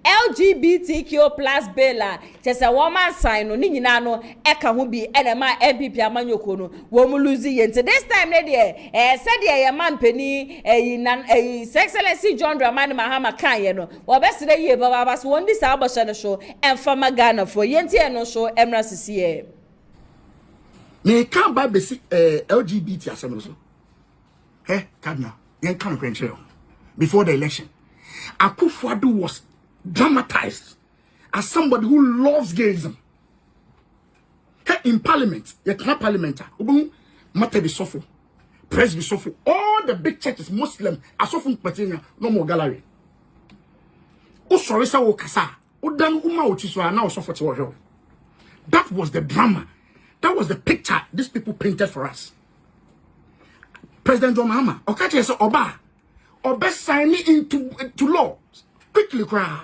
LGBTQ plus Bella just a woman sign on Ninano Eka will be and my MP Piamanyokono won't lose it this time lady said a man penny a Excellency John Dramani Mahama Kayeno or best day ye Babas won this Abashana show and from Ghana for Yenti no show Emra CCA. May come by basic LGBT assembly. Hey, Cardinal, young country before the election. Otumfour was dramatized as somebody who loves gayism. Hey, in parliament, you can't parliament. Matter be suffer, press be suffer. All the big churches, Muslim, are suffering Patina, no more gallery. Oh, sorry, so Kasa. Oh, damn, Uma now suffer to her. That was the drama. That was the picture these people painted for us. President John Mahama, Okache said, Oba signing into law. Quickly, cry.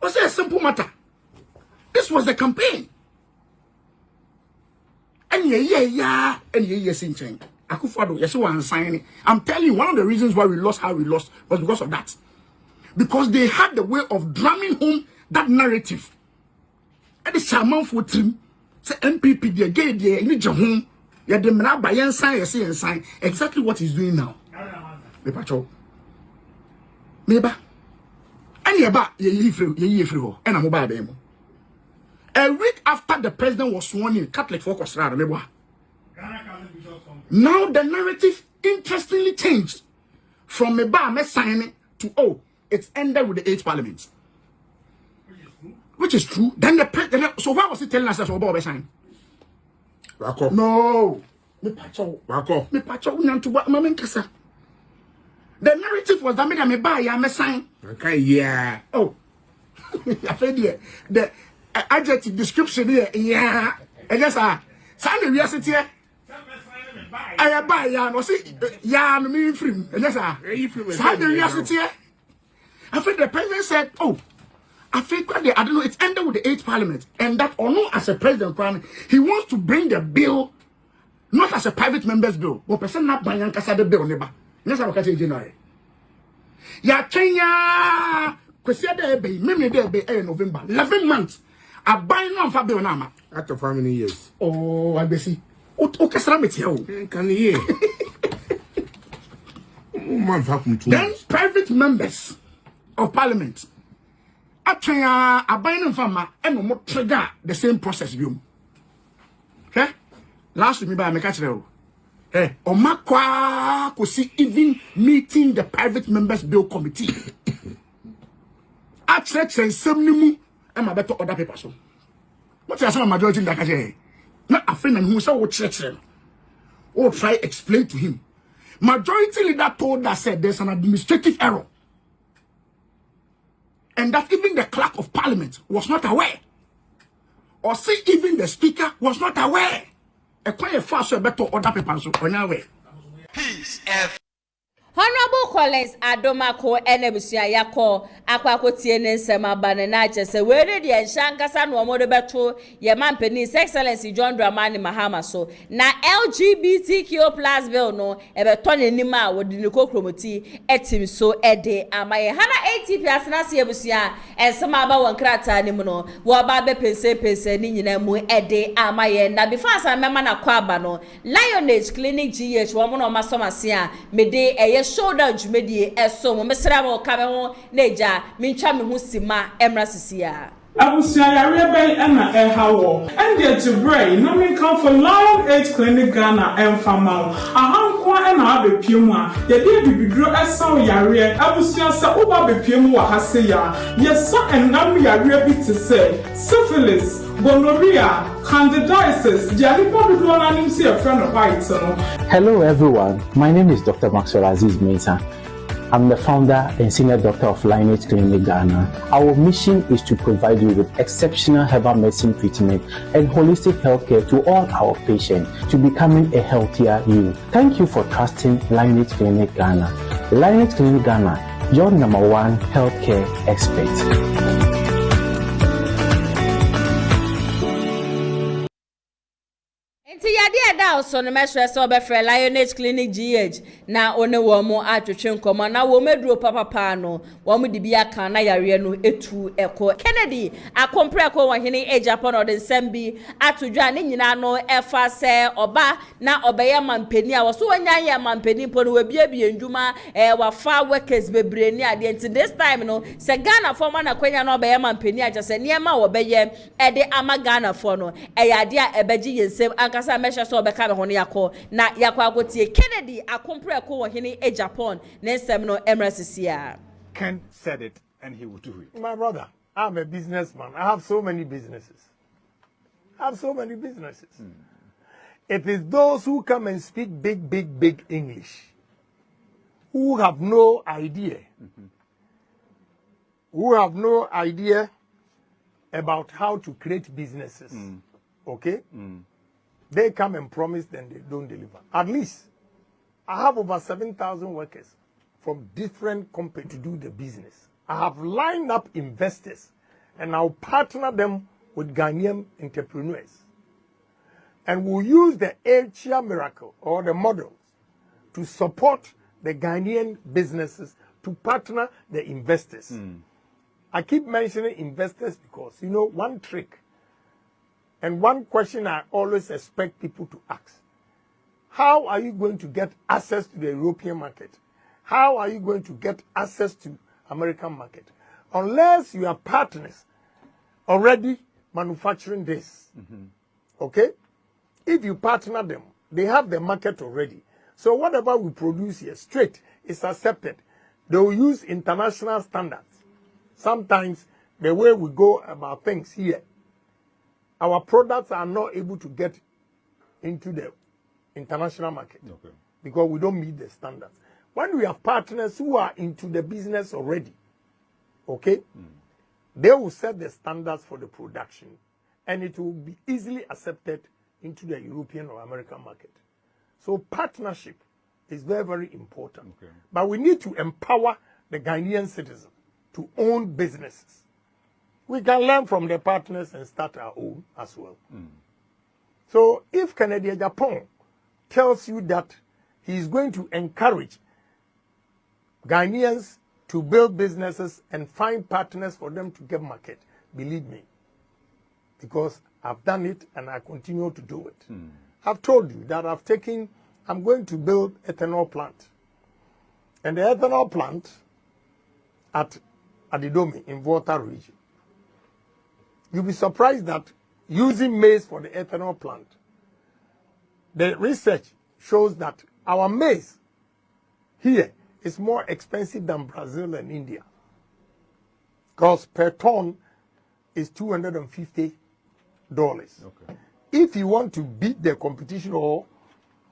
Was it a simple matter? This was the campaign. And yeah, Sinchen. Otumfour, yes, one signing. I'm telling you, one of the reasons why we lost how we lost was because of that. Because they had the way of drumming home that narrative. And the shaman for trim. Say MPP the gay the ni jehun ya de mna ba yen sign exactly what he's doing now. Me pacho. Meba. Any ba ye free ho. And I'm mobile dem. A week after the president was sworn in, Catholic folk was rara meba. Now the narrative interestingly changed from meba me signing to it's ended with the 8th parliament. Which is true. Then the president. So why was he telling us that Oba sign? No. Me pacho. The narrative was that me buy ya me sign. Okay, yeah. Oh. I said the adjective description here. Yeah. I guess sign the reality. I buy ya no see ya no me free. I guess sign the reality. I think the president said, I think I don't know, it's ended with the 8th parliament. And that or no, as a president, he wants to bring the bill not as a private member's bill, but person not buying the bill neighbor. That's what I January. Ya Kenya Kesie there be November. 11 months. I buy no for bill now. After how many years? Oh, I see. Can you Then private members of parliament. I buy them from my and no trigger the same process view. Okay? Last week, I make a hey, Omakwa could see even meeting the private members bill committee. I check and some and my better other papers. What's the majority in that case? Not a friend who saw what church or try explain to him. Majority leader told us said there's an administrative error. And that even the clerk of parliament was not aware. Or say even the speaker was not aware. A quite fast better other papers on our way. Peace F. Honorable Collins Adomako Enebusua Yako Akwako Tiene Sema Bananache se were the Shankasa no modo beto ye man penis Excellency John Dramani Mahama so na LGBTQ plus bill no ebeton enima wodi ne kokromoti etim so ede amaye hana ATP asenase ebusua ensema ba wankrata ni mu no wo ba be pense ni nyina mu ede amaye na before asan mema na kwaba no Lionage Clinic GH wo mo no masomase a mede eye shoulder jumedi eso mo mesra mo ka me ho neja mincha me ho sima emra sisia Abusuapanyin ben na hawo and get to brain no me come for Lionage Clinic Ghana Fama ahankwa na abepiem a ye de bibidro esaw yare abusua se oba bepiem wa hase ya yesa enam yare bi te se syphilis gonorrhea candidiasis jalipo do na nim se a friend of white no. Hello everyone, my name is Dr. Maxwell Aziz Mensah. I'm the founder and senior doctor of Lionage Clinic Ghana. Our mission is to provide you with exceptional herbal medicine treatment and holistic healthcare to all our patients to becoming a healthier you. Thank you for trusting Lionage Clinic Ghana. Lionage Clinic Ghana your #1 healthcare expert. Nti yade ada also no mesre se obefre Lionage Clinic GH na one wo mo atwetwe nkomo na wo meduro papa no wo mo de bia kan na yare no etu eko Kennedy akompre ko wo hene Japan o de nsem atodwa ne nyina no efa se oba na obeye mampeni a wo so wanya ya mampeni po no wabiabie ndwuma wafa workers bebre ni ade nti this time no se Ghana forma na kwanya na obeye mampeni a jase niema wo beye de ama Ghana for no eyade a ebeji yensem kasa mesha so be ka be hono yakọ na yakọ agotie Kennedy akompre ko wo hene Japan na nsem no emresisia. Ken said it and he will do it. My brother, I'm a businessman. I have so many businesses. It is those who come and speak big English who have no idea. Who have no idea about how to create businesses. Okay? They come and promise, then they don't deliver. At least, I have over 7,000 workers from different companies to do the business. I have lined up investors, and I'll partner them with Ghanaian entrepreneurs. And we'll use the Asia Miracle or the models to support the Ghanaian businesses to partner the investors. I keep mentioning investors because, you know, one trick and one question I always expect people to ask: how are you going to get access to the European market? How are you going to get access to American market? Unless you are partners already manufacturing this. Okay? If you partner them, they have the market already. So whatever we produce here straight is accepted. They will use international standards. Sometimes the way we go about things here, our products are not able to get into the international market because we don't meet the standards. When we have partners who are into the business already, okay, they will set the standards for the production and it will be easily accepted into the European or American market. So partnership is very important. But we need to empower the Ghanaian citizen to own businesses. We can learn from the partners and start our own as well. So if Kennedy Japan tells you that he is going to encourage Ghanaians to build businesses and find partners for them to get market, believe me, because I've done it and I continue to do it. I've told you that I'm going to build ethanol plant. And the ethanol plant at Adidomi in Volta region, you'll be surprised that using maize for the ethanol plant, the research shows that our maize here is more expensive than Brazil and India. Because per ton is $250. If you want to beat the competition or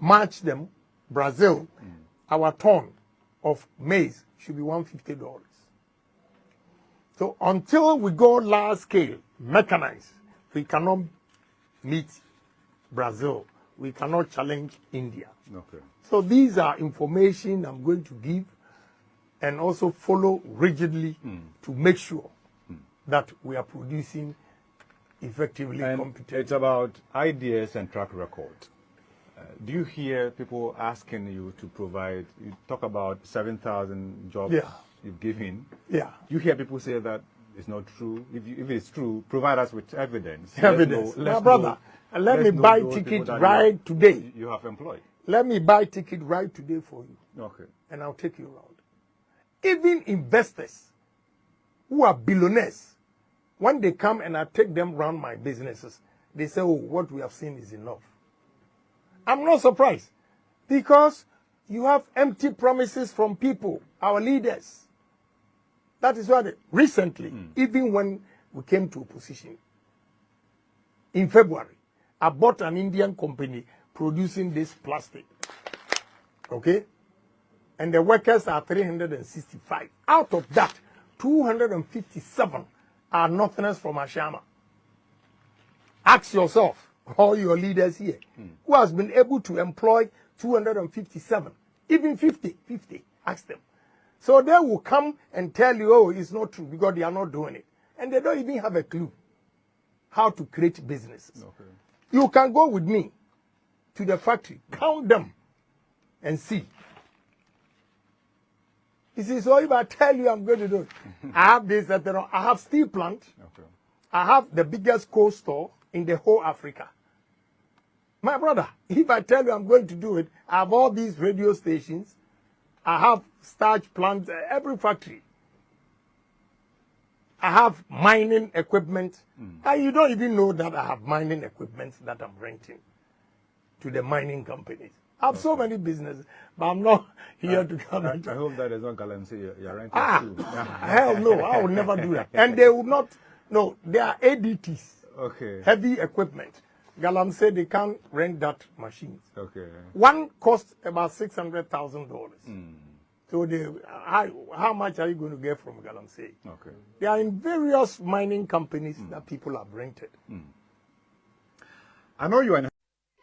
match them, Brazil, our ton of maize should be $150. So until we go large scale, mechanized, we cannot meet Brazil. We cannot challenge India. So these are information I'm going to give and also follow rigidly to make sure that we are producing effectively competent. It's about ideas and track record. Do you hear people asking you to provide, you talk about 7,000 jobs you've given. Do you hear people say that it's not true? If it's true, provide us with evidence. My brother, let me buy ticket right today. You have employed. Let me buy ticket right today for you. And I'll take you around. Even investors who are billionaires, when they come and I take them around my businesses, they say, oh, what we have seen is enough. I'm not surprised because you have empty promises from people, our leaders. That is why recently, even when we came to opposition, in February, I bought an Indian company producing this plastic. Okay? And the workers are 365. Out of that, 257 are Northerners from Ashama. Ask yourself, all your leaders here, who has been able to employ 257, even 50, ask them. So they will come and tell you, oh, it's not true because they are not doing it. And they don't even have a clue how to create businesses. Okay. You can go with me to the factory, count them, and see. You see, so if I tell you I'm going to do it, I have this, I have steel plant. Okay. I have the biggest coal store in the whole Africa. My brother, if I tell you I'm going to do it, I have all these radio stations. I have starch plants, every factory. I have mining equipment. And you don't even know that I have mining equipment that I'm renting to the mining companies. I have so many businesses, but I'm not here to come and I hope that is not Galamsey you're renting too. Hell no, I will never do that. And they will not, no, they are ADTs. Okay. Heavy equipment. Galamsey, they can't rent that machines. Okay. One costs about $600,000. So how much are you going to get from Galamsey? Okay. They are in various mining companies that people have rented. I know you are in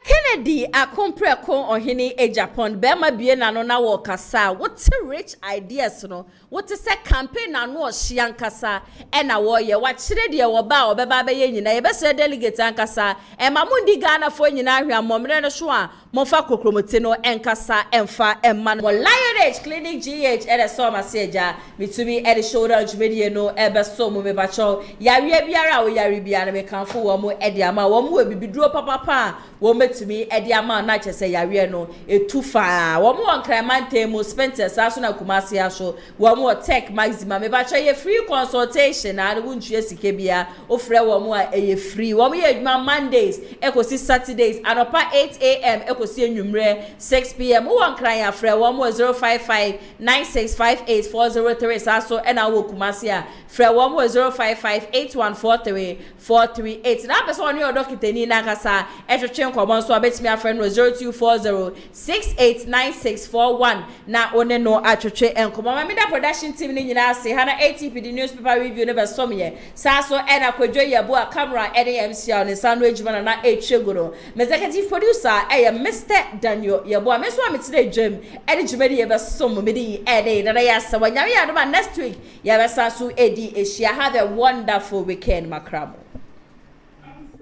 Kennedy akompreko ohene e Japan bema bie na no na wo kasa what rich ideas no what say campaign na no ohia nkasa e na wo ye wa kire de wo ba obeba be ye nyina ye be se delegate ankasa e ma mundi Ghana fo nyina hwe amomre no so a mofa kokromote no enkasa emfa emma no Lionage Clinic GH e de so ma se eja mitumi e de shoulder jumedie no e be so mo me ba cho yawe biara wo yare biara me kanfo wo mo e de ama wo mo bibiduro papa wo metumi e de ama na chese yawe no etufa wo mo nkramante mo Spencer aso na Kumasi aso wo mo tech maximum me ba cho ye free consultation na wo ntue sike bia ofre wo mo a ye free wo mo ye adwuma Mondays ekosi Saturdays anopa 8 a.m. ekosi enwumre 6 p.m. wo nkran ya frɛ wo mo 05596584003 aso ena wo Kumasi a frɛ wo mo 05581434338 na person oni odokitani na kasa ehwetwe nkomo nso abetimi afrɛ no 0240689641 na one no atwetwe enkomo mamida production team ni nyina ase hana ATPD newspaper review ne besom ye saso ena kwadwo yebo a camera NMC on sanu ejuma na etwegoro executive producer Mr. Daniel yebo a meso ametire dwam ene jumedi ye besom medi ene na ya sawa nyame ya no next week ya besasu edi ehia. Have a wonderful weekend makramo.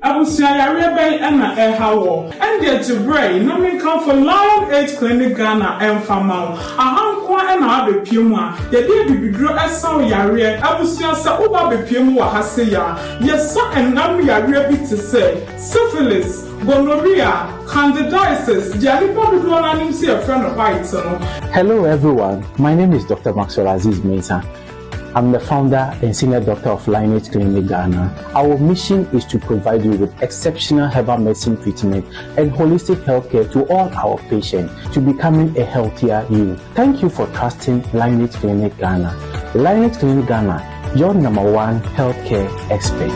Abusuapanyin na ehawo and get to brain no me come for Lionage Clinic Ghana enfama ahankwa na abepiemu a ye de bibidro esaw yare abusua se oba bepiemu wa hase ya yesa enam yare bi te say syphilis, gonorrhea, candidiasis, jalipo do na nim see a friend of white no. Hello everyone, my name is Dr. Maxwell Aziz Mensah. I'm the founder and senior doctor of Lionage Clinic Ghana. Our mission is to provide you with exceptional herbal medicine treatment and holistic healthcare to all our patients to becoming a healthier you. Thank you for trusting Lionage Clinic Ghana. Lionage Clinic Ghana, your #1 healthcare expert.